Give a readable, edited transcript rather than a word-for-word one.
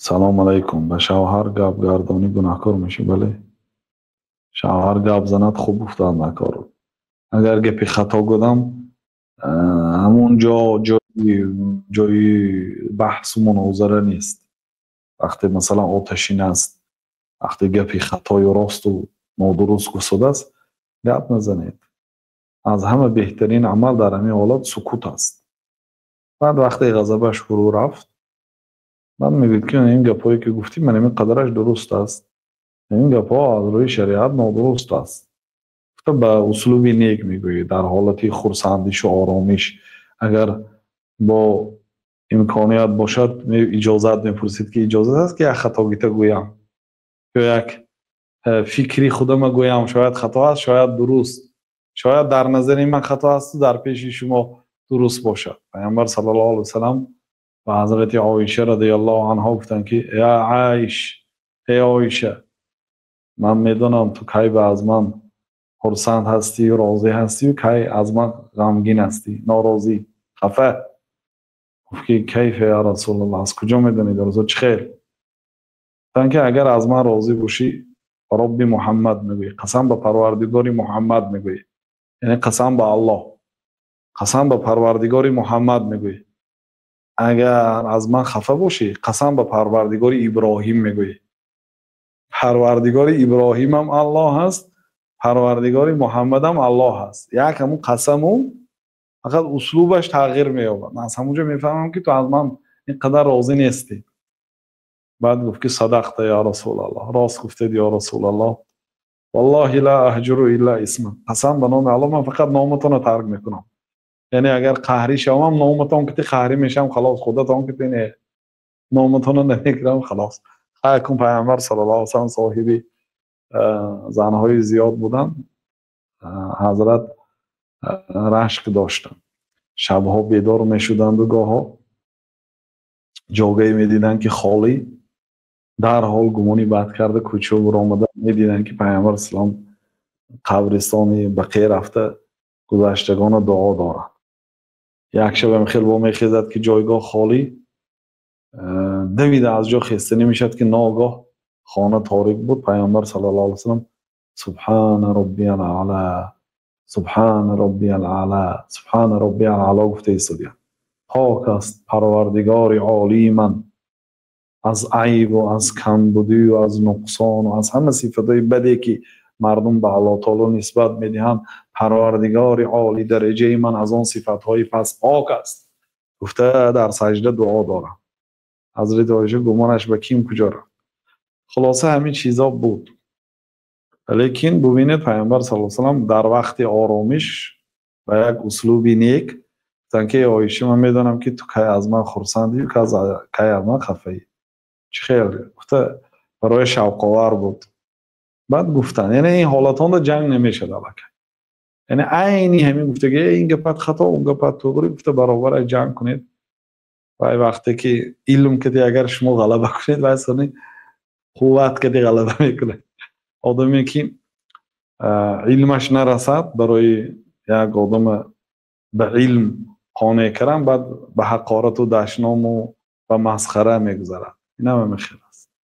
سلام علیکم. به شوهر گپ گردانی گناهکار میشی؟ بله. شوهر گپ زند خوب افتاد نکارو. اگر گپی خطا گفتم همون جای بحث و مناظره نیست. وقتی مثلا آتشین است، وقتی گپی خطا یا راست و نادرست گفته است گپ نزنید. از همه بهترین عمل در همین حالت سکوت است. بعد وقتی غضبش فرو رفت بعد میگید که این گپایی که گفتی من این قدرش درست است، این گپا از روی شریعت نادرست است. به اسلوبی نیک میگویی، در حالتی خرسندیش و آرامیش. اگر با امکانیت باشد اجازت میپرسید که اجازه است که یک خطا گیته گویم یا یک فکری خودم گویم، شاید خطا است شاید درست، شاید در نظر من خطا است و در پیش شما درست باشد. پیامبر صلی الله علیه و سلم و حضرت عایشه رضی الله عنها گفتند که یا عایش، ای عایشه، من میدونم تو کی به از من خرسند هستی و راضی هستی و کی از من غمگین هستی، ناراضی، خفه. گفت که کیف یا رسول الله، از کجا میدونی درست چه خیر؟ گفتن که اگر از من راضی باشی رب محمد میگوی، قسم به پروردگار محمد میگوی، یعنی قسم به الله، قسم به پروردگار محمد میگوی. اگر از من خفه باشی قسم به پروردگار ابراهیم میگوی. پروردگار ابراهیم هم الله هست، پروردگار محمد هم الله هست. یک همون قسمو فقط اسلوبش تغییر مییابد. من از همونجا میفهمم که تو از من اینقدر راضی نیستی. بعد گفت که صدقت یا رسول الله، راست گفتید یا رسول الله، والله لا اهجر الا اسم، قسم به نام الله من فقط نامتون رو ترک میکنم. یعنی اگر قهری شوم نامتون که قهری میشم خلاص، خودتون که نه نامتون رو نمیگیرم خلاص. حکم پیامبر صلی الله علیه و سلم صاحبی زنهای زیاد بودن. حضرت رشک داشتن، شبها بیدار میشدند و گاها جاگهی میدیدن که خالی، در حال گمانی بد کرده کوچه و آمده میدیدن که پیامبر اسلام قبرستانی بقیه رفته گذشتگان دعا دارند. یک شب خیلی با میخیزد که جایگاه خالی، دویده از جا خسته نمیشد که ناگاه خانه تاریک بود. پیامبر صلی الله علیه و سلم سبحان ربی الاعلی، سبحان ربی الاعلی، سبحان ربی الاعلی گفته ایستادید. پاک است پروردگار عالی من از عیب و از کمبودی و از نقصان و از همه صفتهای بدی که مردم به الله تعالی نسبت میدهند. پروردگار عالی درجه من از آن صفتهای پس پاک است. گفته در سجده دعا دارم. حضرت عایشه گمانش به کیم کجا رفت؟ خلاصه همین چیزا بود. لیکن ببینید پیامبر صلی الله علیه و سلم در وقت آرامش و یک اسلوبی نیک گفتن که عایشه من میدونم که تو کی از من خرسندی و کی از من خفه‌ای. چه خیر؟ گفته برای شوق آور بود. بعد گفتن یعنی این حالتان رو جنگ نمیشه دلک، یعنی عینی همین گفته که این گپت خطا اون گپت توبری، گفته برابر جنگ کنید. و وقتی که علم کدی اگر شما غلبه کنید واسه قوت کدی غلبه میکنه. آدمی که علمش نرسد برای یک آدم به علم قانع کردن بعد به حقارت و دشنام و به مسخره میگذرد. این هم میخواد.